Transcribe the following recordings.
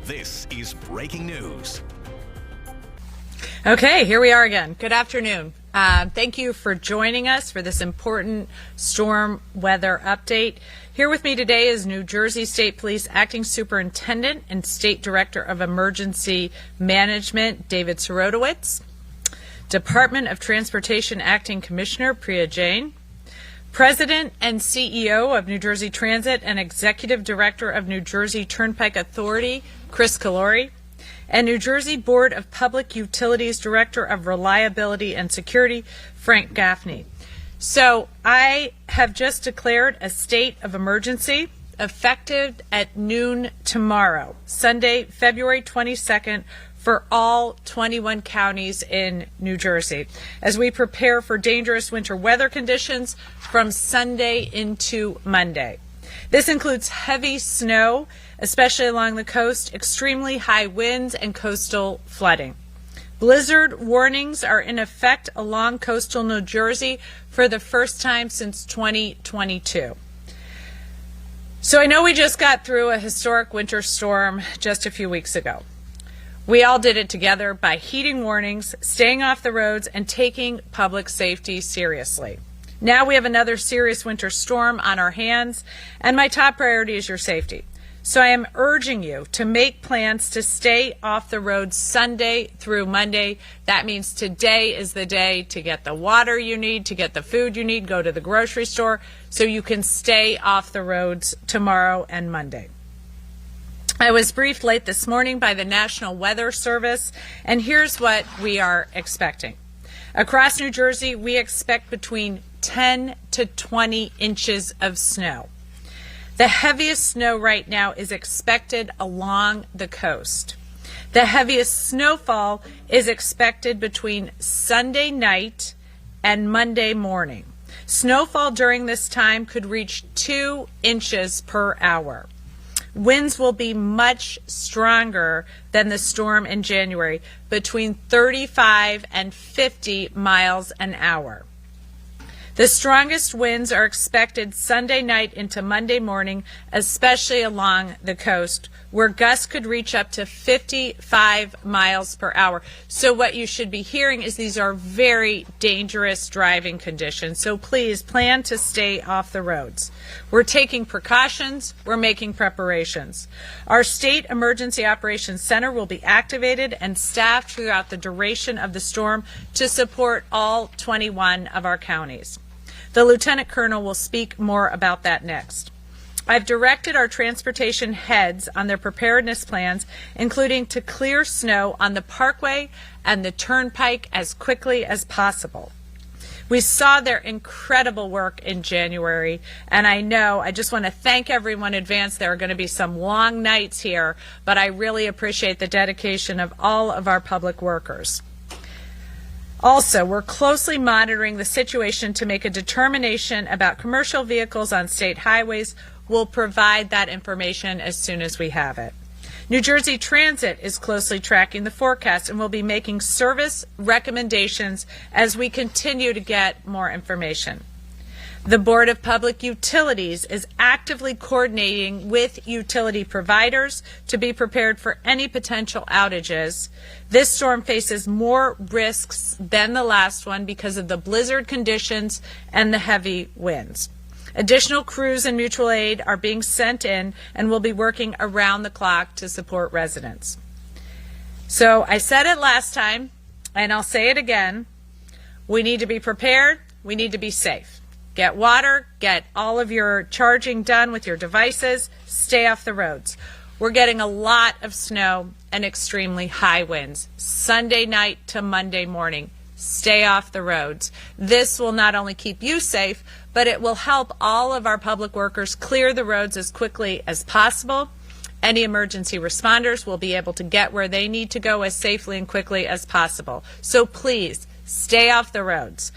This is breaking news. Okay, here we are again. Good afternoon. Thank you for joining us for this important storm weather update. Here with me today is New Jersey State Police Acting Superintendent and State Director of Emergency Management, David Sorotowicz, Department of Transportation Acting Commissioner, Priya Jain, President and CEO of New Jersey Transit and Executive Director of New Jersey Turnpike Authority, Chris Calori, and New Jersey Board of Public Utilities Director of Reliability and Security, Frank Gaffney. So I have just declared a state of emergency effective at noon tomorrow, Sunday, February 22nd, for all 21 counties in New Jersey, as we prepare for dangerous winter weather conditions from Sunday into Monday. This includes heavy snow, especially along the coast, extremely high winds, and coastal flooding. Blizzard warnings are in effect along coastal New Jersey for the first time since 2022. So I know we just got through a historic winter storm just a few weeks ago. We all did it together by heeding warnings, staying off the roads, and taking public safety seriously. Now we have another serious winter storm on our hands, and my top priority is your safety. So I am urging you to make plans to stay off the road Sunday through Monday. That means today is the day to get the water you need, to get the food you need, go to the grocery store, so you can stay off the roads tomorrow and Monday. I was briefed late this morning by the National Weather Service, and here's what we are expecting. Across New Jersey, we expect between 10 to 20 inches of snow. The heaviest snow right now is expected along the coast. The heaviest snowfall is expected between Sunday night and Monday morning. Snowfall during this time could reach 2 inches per hour. Winds will be much stronger than the storm in January, between 35 and 50 miles an hour. The strongest winds are expected Sunday night into Monday morning, especially along the coast, where gusts could reach up to 55 miles per hour. So what you should be hearing is these are very dangerous driving conditions. So please plan to stay off the roads. We're taking precautions. We're making preparations. Our State Emergency Operations Center will be activated and staffed throughout the duration of the storm to support all 21 of our counties. The Lieutenant Colonel will speak more about that next. I've directed our transportation heads on their preparedness plans, including to clear snow on the Parkway and the Turnpike as quickly as possible. We saw their incredible work in January, and I just want to thank everyone in advance. There are going to be some long nights here, but I really appreciate the dedication of all of our public workers. Also, we're closely monitoring the situation to make a determination about commercial vehicles on state highways. We'll provide that information as soon as we have it. New Jersey Transit is closely tracking the forecast and will be making service recommendations as we continue to get more information. The Board of Public Utilities is actively coordinating with utility providers to be prepared for any potential outages. This storm faces more risks than the last one because of the blizzard conditions and the heavy winds. Additional crews and mutual aid are being sent in and will be working around the clock to support residents. So I said it last time, and I'll say it again. We need to be prepared. We need to be safe. Get water, get all of your charging done with your devices, stay off the roads. We're getting a lot of snow and extremely high winds. Sunday night to Monday morning, stay off the roads. This will not only keep you safe, but it will help all of our public workers clear the roads as quickly as possible. Any emergency responders will be able to get where they need to go as safely and quickly as possible. So please, stay off the roads.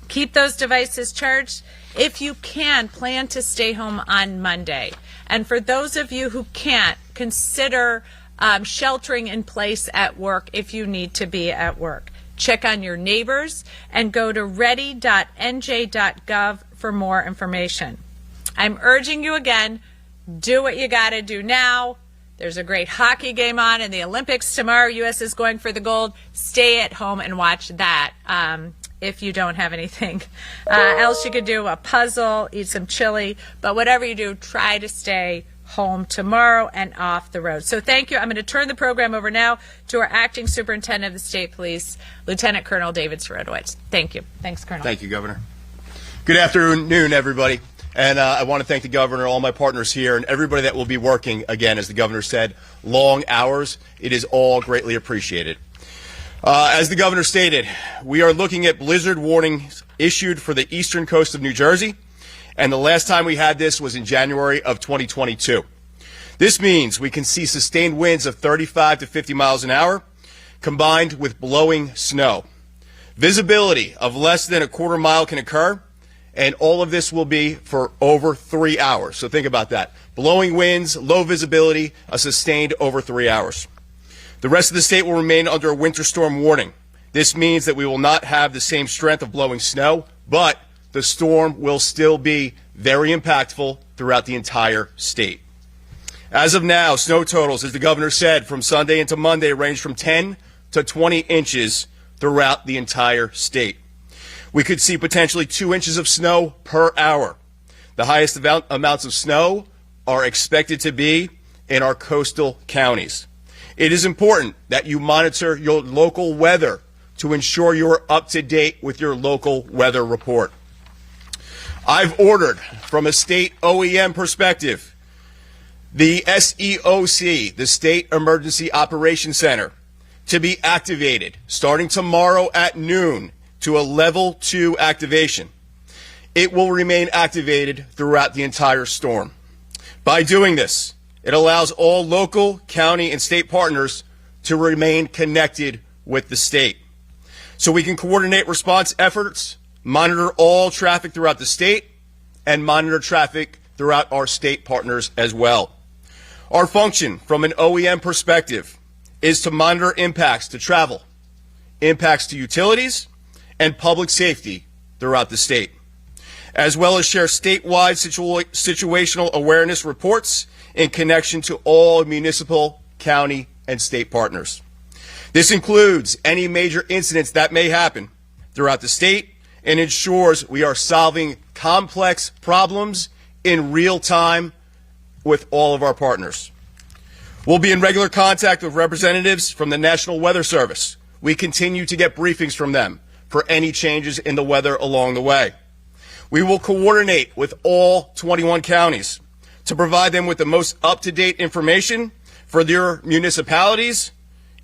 Keep those devices charged. If you can, plan to stay home on Monday. And for those of you who can't, consider sheltering in place at work if you need to be at work. Check on your neighbors and go to ready.nj.gov for more information. I'm urging you again, do what you got to do now. There's a great hockey game on in the Olympics tomorrow. U.S. is going for the gold. Stay at home and watch that if you don't have anything else you could do, a puzzle, eat some chili. But whatever you do, try to stay home tomorrow and off the road. So thank you. I'm going to turn the program over now to our acting superintendent of the state police, Lieutenant Colonel David Sirotowicz. Thank you. Thanks, Colonel. Thank you, Governor. Good afternoon, everybody. And I want to thank the governor, all my partners here, and everybody that will be working, again, as the governor said, long hours. It is all greatly appreciated. As the governor stated, we are looking at blizzard warnings issued for the eastern coast of New Jersey, and the last time we had this was in January of 2022. This means we can see sustained winds of 35 to 50 miles an hour, combined with blowing snow. Visibility of less than a quarter mile can occur, and all of this will be for over 3 hours. So think about that. Blowing winds, low visibility, a sustained over 3 hours. The rest of the state will remain under a winter storm warning. This means that we will not have the same strength of blowing snow, but the storm will still be very impactful throughout the entire state. As of now, snow totals, as the governor said, from Sunday into Monday range from 10 to 20 inches throughout the entire state. We could see potentially 2 inches of snow per hour. The highest amounts of snow are expected to be in our coastal counties. It is important that you monitor your local weather to ensure you are up to date with your local weather report. I've ordered, from a state OEM perspective, the SEOC, the State Emergency Operations Center, to be activated starting tomorrow at noon to a level 2 activation. It will remain activated throughout the entire storm. By doing this, it allows all local, county, and state partners to remain connected with the state, so we can coordinate response efforts, monitor all traffic throughout the state, and monitor traffic throughout our state partners as well. Our function from an OEM perspective is to monitor impacts to travel, impacts to utilities, and public safety throughout the state, as well as share statewide situational awareness reports in connection to all municipal, county, and state partners. This includes any major incidents that may happen throughout the state and ensures we are solving complex problems in real time with all of our partners. We'll be in regular contact with representatives from the National Weather Service. We continue to get briefings from them for any changes in the weather along the way. We will coordinate with all 21 counties to provide them with the most up-to-date information for their municipalities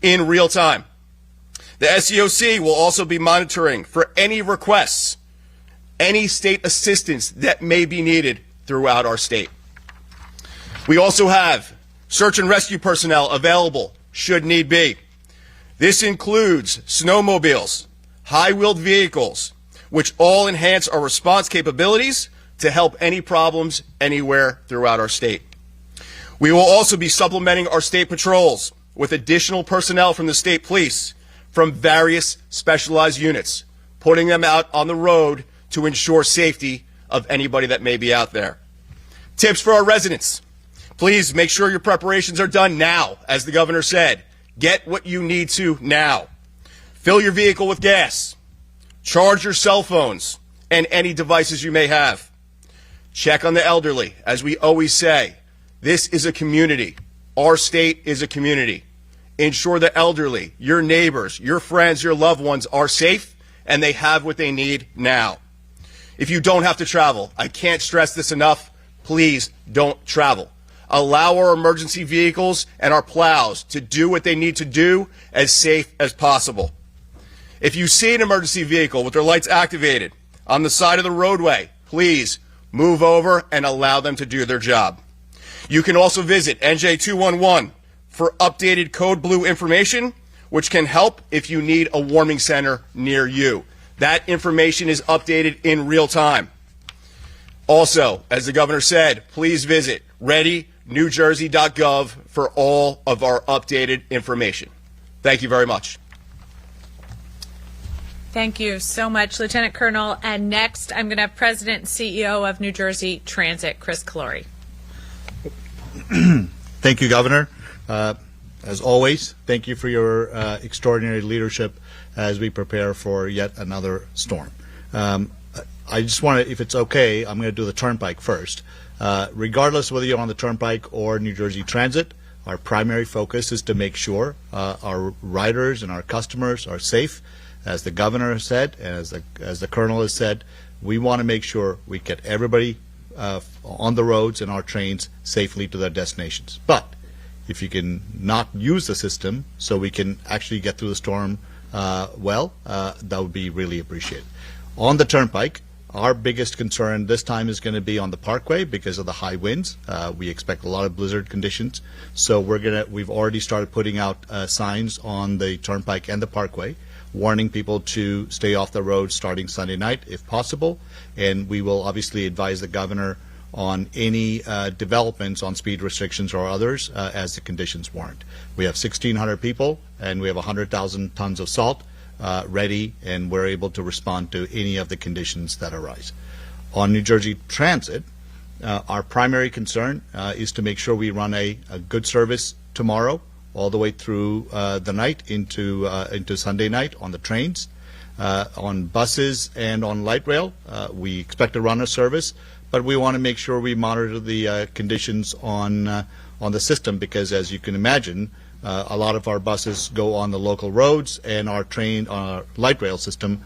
in real time. The SEOC will also be monitoring for any requests, any state assistance that may be needed throughout our state. We also have search and rescue personnel available should need be. This includes snowmobiles, high-wheeled vehicles, which all enhance our response capabilities to help any problems anywhere throughout our state. We will also be supplementing our state patrols with additional personnel from the state police from various specialized units, putting them out on the road to ensure safety of anybody that may be out there. Tips for our residents. Please make sure your preparations are done now. As the governor said, get what you need to now. Fill your vehicle with gas. Charge your cell phones and any devices you may have. Check on the elderly. As we always say, this is a community. Our state is a community. Ensure the elderly, your neighbors, your friends, your loved ones are safe and they have what they need now. If you don't have to travel, I can't stress this enough, please don't travel. Allow our emergency vehicles and our plows to do what they need to do as safe as possible. If you see an emergency vehicle with their lights activated on the side of the roadway, please move over and allow them to do their job. You can also visit NJ211 for updated code blue information, which can help if you need a warming center near you. That information is updated in real time. Also, as the governor said, please visit readynewjersey.gov for all of our updated information. Thank you very much. Thank you so much, Lieutenant Colonel. And next, I'm going to have President and CEO of New Jersey Transit, Chris Calori. Thank you, Governor. As always, thank you for your extraordinary leadership as we prepare for yet another storm. I just want to, if it's okay, I'm going to do the Turnpike first. Regardless of whether you're on the Turnpike or New Jersey Transit, our primary focus is to make sure our riders and our customers are safe. As the governor has said, and as the colonel has said, we want to make sure we get everybody on the roads and our trains safely to their destinations. But if you can not use the system so we can actually get through the storm that would be really appreciated. On the Turnpike, our biggest concern this time is going to be on the Parkway because of the high winds. We expect a lot of blizzard conditions, so we've already started putting out signs on the Turnpike and the Parkway, warning people to stay off the road starting Sunday night if possible, and we will obviously advise the governor on any developments on speed restrictions or others as the conditions warrant. We have 1,600 people and we have 100,000 tons of salt ready, and we're able to respond to any of the conditions that arise. On New Jersey Transit, our primary concern is to make sure we run a good service tomorrow all the way through the night into Sunday night on the trains. On buses and on light rail, we expect to run a service, but we want to make sure we monitor the conditions on the system, because as you can imagine, a lot of our buses go on the local roads, and our light rail system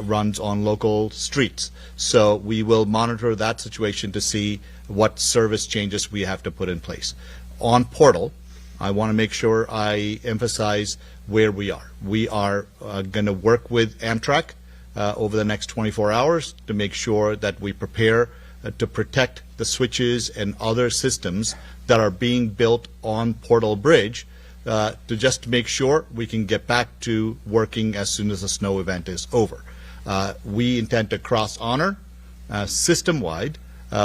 runs on local streets. So we will monitor that situation to see what service changes we have to put in place. On Portal, I want to make sure I emphasize where we are. We are going to work with Amtrak over the next 24 hours to make sure that we prepare to protect the switches and other systems that are being built on Portal Bridge to just make sure we can get back to working as soon as the snow event is over. We intend to cross-honor system-wide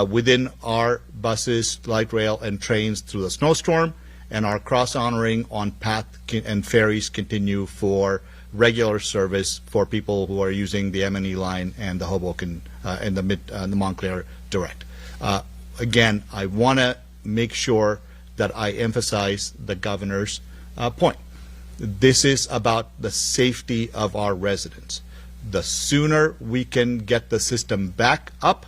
within our buses, light rail, and trains through the snowstorm, and our cross-honoring on path and ferries continue for regular service for people who are using the M&E line and the Hoboken and the Montclair Direct. Again, I want to make sure that I emphasize the governor's point. This is about the safety of our residents. The sooner we can get the system back up,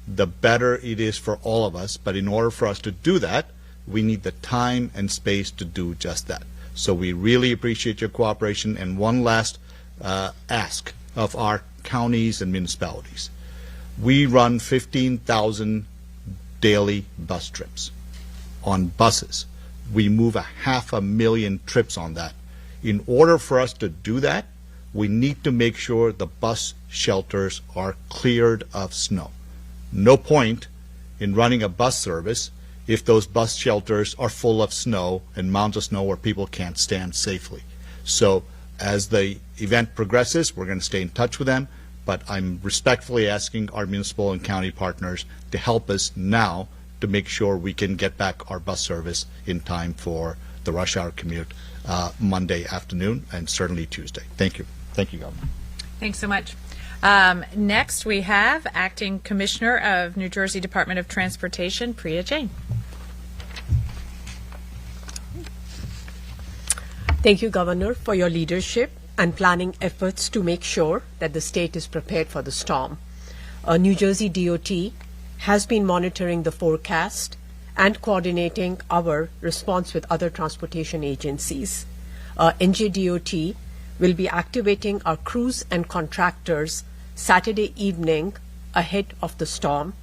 the better it is for all of us. But in order for us to do that, we need the time and space to do just that. So we really appreciate your cooperation. And one last ask of our counties and municipalities. We run 15,000 daily bus trips on buses. We move 500,000 trips on that. In order for us to do that, we need to make sure the bus shelters are cleared of snow. No point in running a bus service if those bus shelters are full of snow and mounds of snow where people can't stand safely. So as the event progresses, we're going to stay in touch with them, but I'm respectfully asking our municipal and county partners to help us now to make sure we can get back our bus service in time for the rush hour commute Monday afternoon and certainly Tuesday. Thank you. Thank you, Governor. Thanks so much. Next, we have Acting Commissioner of New Jersey Department of Transportation, Priya Jain. Thank you, Governor, for your leadership and planning efforts to make sure that the state is prepared for the storm. New Jersey DOT has been monitoring the forecast and coordinating our response with other transportation agencies. NJDOT will be activating our crews and contractors Saturday evening ahead of the storm,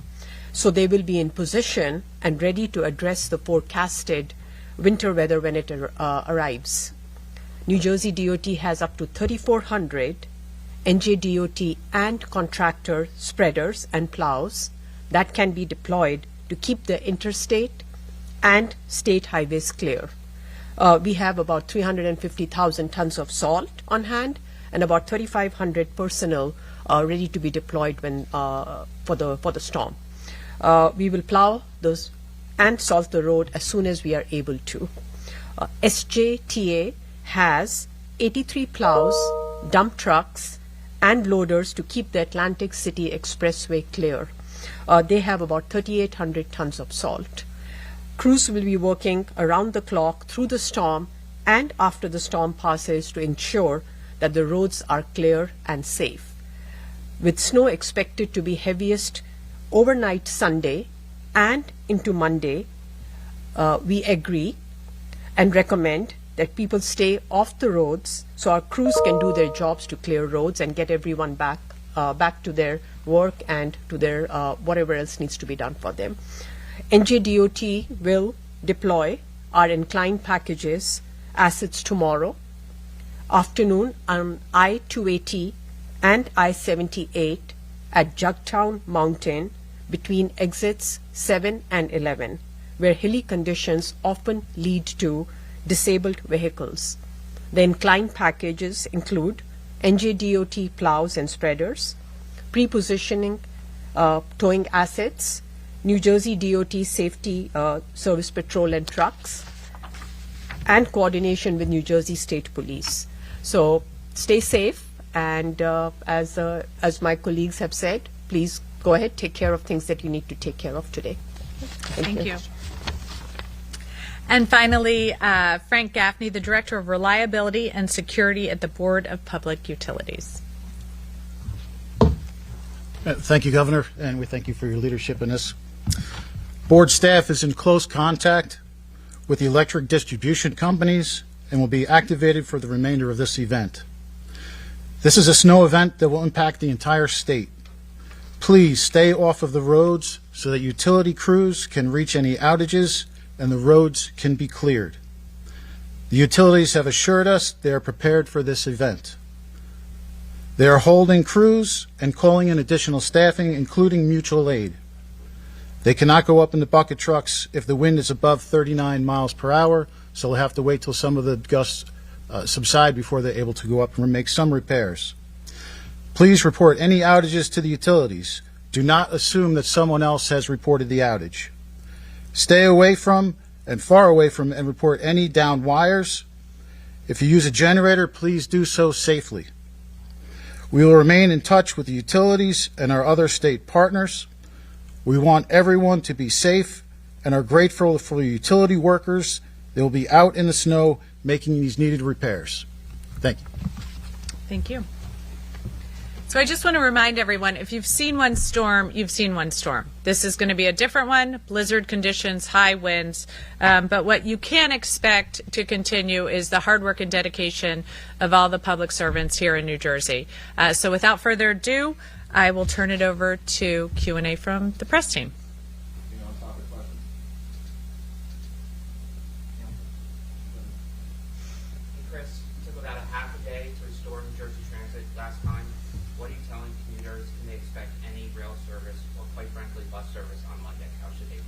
so they will be in position and ready to address the forecasted winter weather when it arrives. New Jersey DOT has up to 3,400 NJDOT and contractor spreaders and plows that can be deployed to keep the interstate and state highways clear. We have about 350,000 tons of salt on hand and about 3,500 personnel ready to be deployed when for the storm. We will plow those and salt the road as soon as we are able to. SJTA has 83 plows, dump trucks, and loaders to keep the Atlantic City Expressway clear. They have about 3,800 tons of salt. Crews will be working around the clock through the storm and after the storm passes to ensure that the roads are clear and safe. With snow expected to be heaviest overnight Sunday and into Monday, we agree and recommend that people stay off the roads so our crews can do their jobs to clear roads and get everyone back to their work and to their whatever else needs to be done for them. NJDOT will deploy our inclined packages assets tomorrow afternoon on I-280 and I-78 at Jugtown Mountain between exits 7 and 11, where hilly conditions often lead to disabled vehicles. The inclined packages include NJDOT plows and spreaders, pre-positioning towing assets, New Jersey DOT safety service patrol and trucks, and coordination with New Jersey State Police. So stay safe, and as my colleagues have said, please go ahead, take care of things that you need to take care of today. Thank you. And finally, Frank Gaffney, the Director of Reliability and Security at the Board of Public Utilities. Thank you, Governor, and we thank you for your leadership in this. Board staff is in close contact with the electric distribution companies and will be activated for the remainder of this event. This is a snow event that will impact the entire state. Please stay off of the roads so that utility crews can reach any outages and the roads can be cleared. The utilities have assured us they are prepared for this event. They are holding crews and calling in additional staffing, including mutual aid. They cannot go up in the bucket trucks if the wind is above 39 miles per hour, so they'll have to wait till some of the gusts subside before they're able to go up and make some repairs. Please report any outages to the utilities. Do not assume that someone else has reported the outage. Stay away from and far away from and report any downed wires. If you use a generator, please do so safely. We will remain in touch with the utilities and our other state partners. We want everyone to be safe and are grateful for the utility workers. They will be out in the snow making these needed repairs. Thank you. Thank you. So I just want to remind everyone, if you've seen one storm, you've seen one storm. This is going to be a different one, blizzard conditions, high winds. But what you can expect to continue is the hard work and dedication of all the public servants here in New Jersey. So without further ado, I will turn it over to Q&A from the press team. Chris, it took about a half a day to restore New Jersey Transit last time. What are you telling commuters? Can they expect any rail service or, quite frankly, bus service on Monday? How should they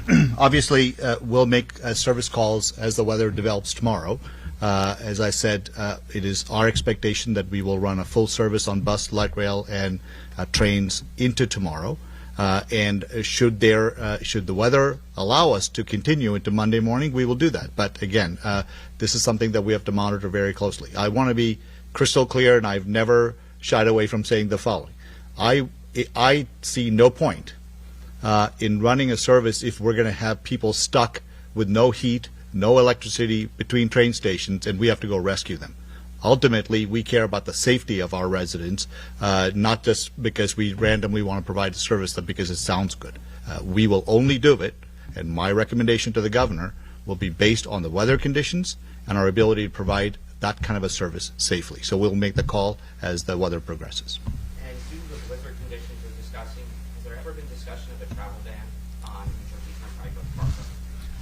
prepare? Obviously, we'll make service calls as the weather develops tomorrow. As I said, it is our expectation that we will run a full service on bus, light rail, and trains into tomorrow. And should the weather allow us to continue into Monday morning, we will do that. But again, this is something that we have to monitor very closely. I want to be crystal clear, and I've never shied away from saying the following. I see no point in running a service if we're going to have people stuck with no heat, no electricity between train stations, and we have to go rescue them. Ultimately, we care about the safety of our residents, not just because we randomly want to provide a service, but because it sounds good. We will only do it, and my recommendation to the governor will be based on the weather conditions and our ability to provide that kind of a service safely. So we'll make the call as the weather progresses. And due to the blizzard conditions you're discussing, has there ever been discussion of a travel ban on New Jersey Turnpike or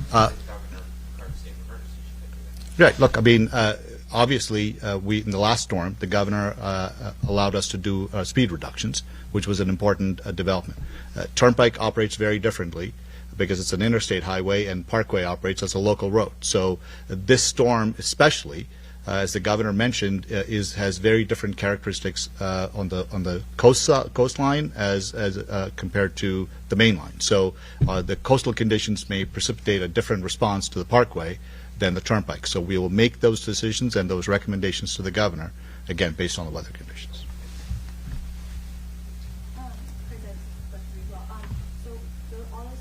Parkway? Governor, current state of emergency, should they do that? Right. Look, I mean, obviously, in the last storm, the governor allowed us to do speed reductions, which was an important development. Turnpike operates very differently because it's an interstate highway, and Parkway operates as a local road. So this storm, especially, as the governor mentioned, has very different characteristics on the coastline as compared to the main line. So the coastal conditions may precipitate a different response to the Parkway than the Turnpike. So we will make those decisions and those recommendations to the governor, again, based on the weather conditions. So all those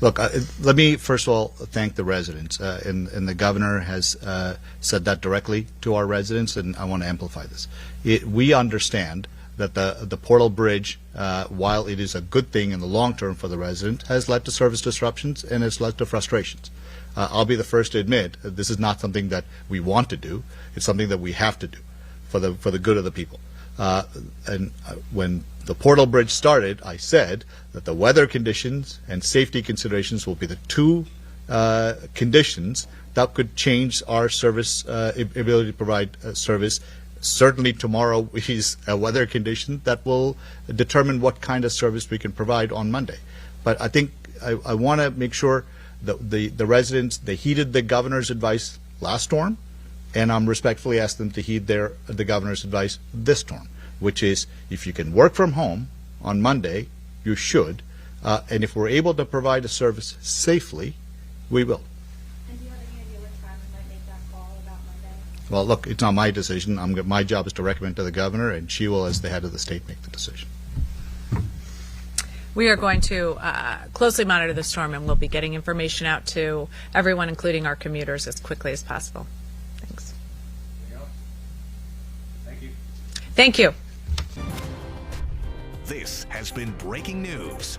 Look, let me first of all thank the residents, and the governor has said that directly to our residents, and I want to amplify this. We understand that the Portal Bridge, while it is a good thing in the long term for the resident, has led to service disruptions and has led to frustrations. I'll be the first to admit this is not something that we want to do. It's something that we have to do for the good of the people. When the Portal Bridge started, I said that the weather conditions and safety considerations will be the two conditions that could change our service ability to provide service. Certainly tomorrow is a weather condition that will determine what kind of service we can provide on Monday. But I think I want to make sure that the residents, they heeded the governor's advice last storm, and I'm respectfully asking them to heed the governor's advice this storm, which is if you can work from home on Monday, you should, and if we're able to provide a service safely, we will. And do you have any idea what time we might make that call about Monday? Well, look, it's not my decision. My job is to recommend to the governor, and she will, as the head of the state, make the decision. We are going to closely monitor the storm, and we'll be getting information out to everyone, including our commuters, as quickly as possible. Thanks. Thank you. Thank you. This has been breaking news.